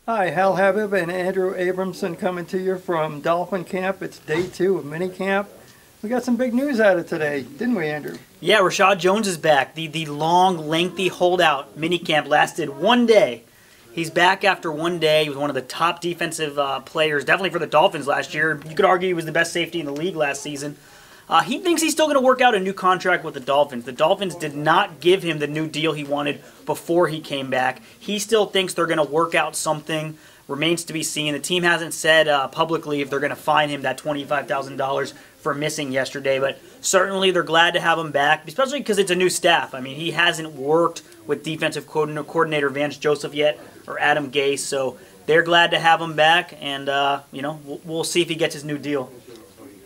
Hi, Hal Habib and Andrew Abramson coming to you from Dolphin Camp. It's day 2 of mini camp. We got some big news out of today, didn't we, Andrew? Yeah, Rashad Jones is back. The long, lengthy holdout minicamp lasted 1 day. He's back after 1 day. He was one of the top defensive players, definitely for the Dolphins last year. You could argue he was the best safety in the league last season. He thinks he's still going to work out a new contract with the Dolphins. The Dolphins did not give him the new deal he wanted before he came back. He still thinks they're going to work out something. Remains to be seen. The team hasn't said publicly if they're going to fine him that $25,000 for missing yesterday, but certainly they're glad to have him back, especially because it's a new staff. I mean, he hasn't worked with defensive coordinator Vance Joseph yet or Adam Gase, so they're glad to have him back, and we'll see if he gets his new deal.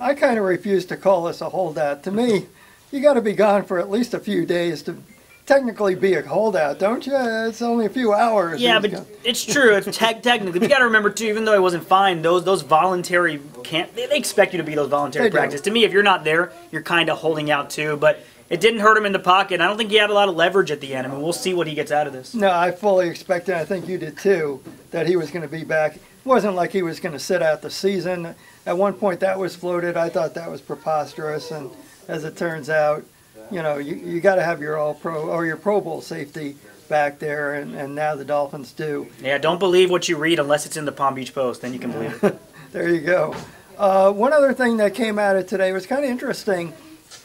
I kind of refuse to call this a holdout. To me, you got to be gone for at least a few days to technically be a holdout, don't you? It's only a few hours. Yeah, but it's true. It's technically. But you got to remember too, even though he wasn't fined, those voluntary can't. They expect you to be those voluntary practices. To me, if you're not there, you're kind of holding out too. But it didn't hurt him in the pocket. I don't think he had a lot of leverage at the end. I mean, we'll see what he gets out of this. No, I fully expected. I think you did too, that he was going to be back. It wasn't like he was going to sit out the season. At one point, that was floated. I thought that was preposterous, and as it turns out, you got to have your All-Pro or your Pro Bowl safety back there, and now the Dolphins do. Yeah, don't believe what you read unless it's in the Palm Beach Post. Then you can believe it. There you go. One other thing that came out of today was kind of interesting.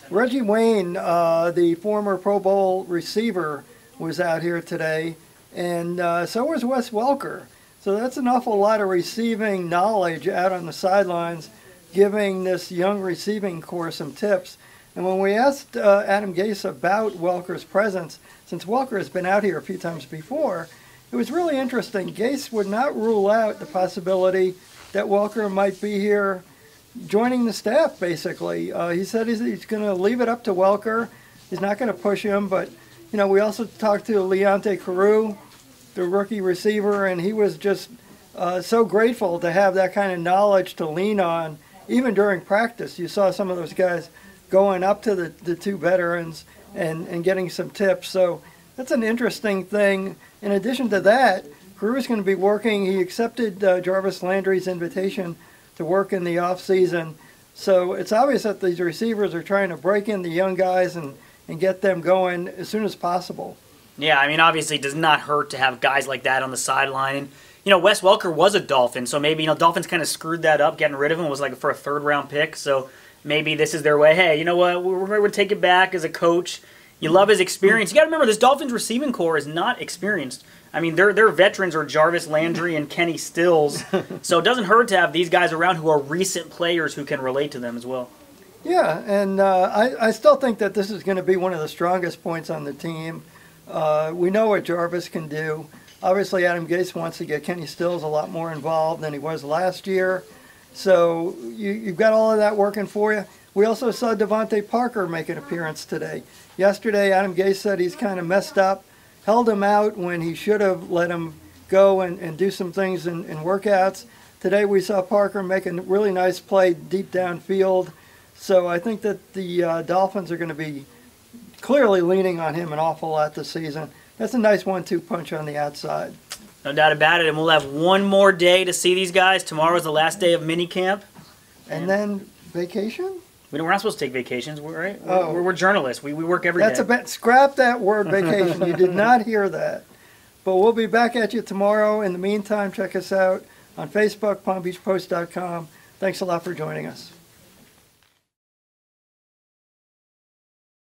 Reggie Wayne, the former Pro Bowl receiver, was out here today, and so was Wes Welker. So that's an awful lot of receiving knowledge out on the sidelines, giving this young receiving corps some tips. And when we asked Adam Gase about Welker's presence, since Welker has been out here a few times before, it was really interesting. Gase would not rule out the possibility that Welker might be here joining the staff, basically. He said he's going to leave it up to Welker. He's not going to push him, but, we also talked to Leonte Carroo, the rookie receiver, and he was just so grateful to have that kind of knowledge to lean on, even during practice. You saw some of those guys going up to the two veterans and getting some tips. So that's an interesting thing. In addition to that, Carroo is going to be working. He accepted Jarvis Landry's invitation to work in the offseason. So it's obvious that these receivers are trying to break in the young guys and get them going as soon as possible. Yeah, I mean, obviously it does not hurt to have guys like that on the sideline. And, Wes Welker was a Dolphin, so maybe, Dolphins kind of screwed that up. Getting rid of him was like for a third-round pick, so maybe this is their way. Hey, you know what? We're going to take it back as a coach. You love his experience. You got to remember, this Dolphins receiving corps is not experienced. I mean, their veterans are Jarvis Landry and Kenny Stills, so it doesn't hurt to have these guys around who are recent players who can relate to them as well. Yeah, and I still think that this is going to be one of the strongest points on the team. We know what Jarvis can do. Obviously, Adam Gase wants to get Kenny Stills a lot more involved than he was last year. So you've got all of that working for you. We also saw Devontae Parker make an appearance today. Yesterday, Adam Gase said he's kind of messed up, held him out when he should have let him go and do some things in workouts. Today, we saw Parker make a really nice play deep downfield. So I think that the Dolphins are going to be clearly leaning on him an awful lot this season. That's a nice 1-2 punch on the outside. No doubt about it, and we'll have one more day to see these guys. Tomorrow's the last day of minicamp. And then vacation? We're not supposed to take vacations, right? Oh. We're journalists. We work every day. That's a bit. Scrap that word vacation. You did not hear that. But we'll be back at you tomorrow. In the meantime, check us out on Facebook, PalmBeachPost.com. Thanks a lot for joining us.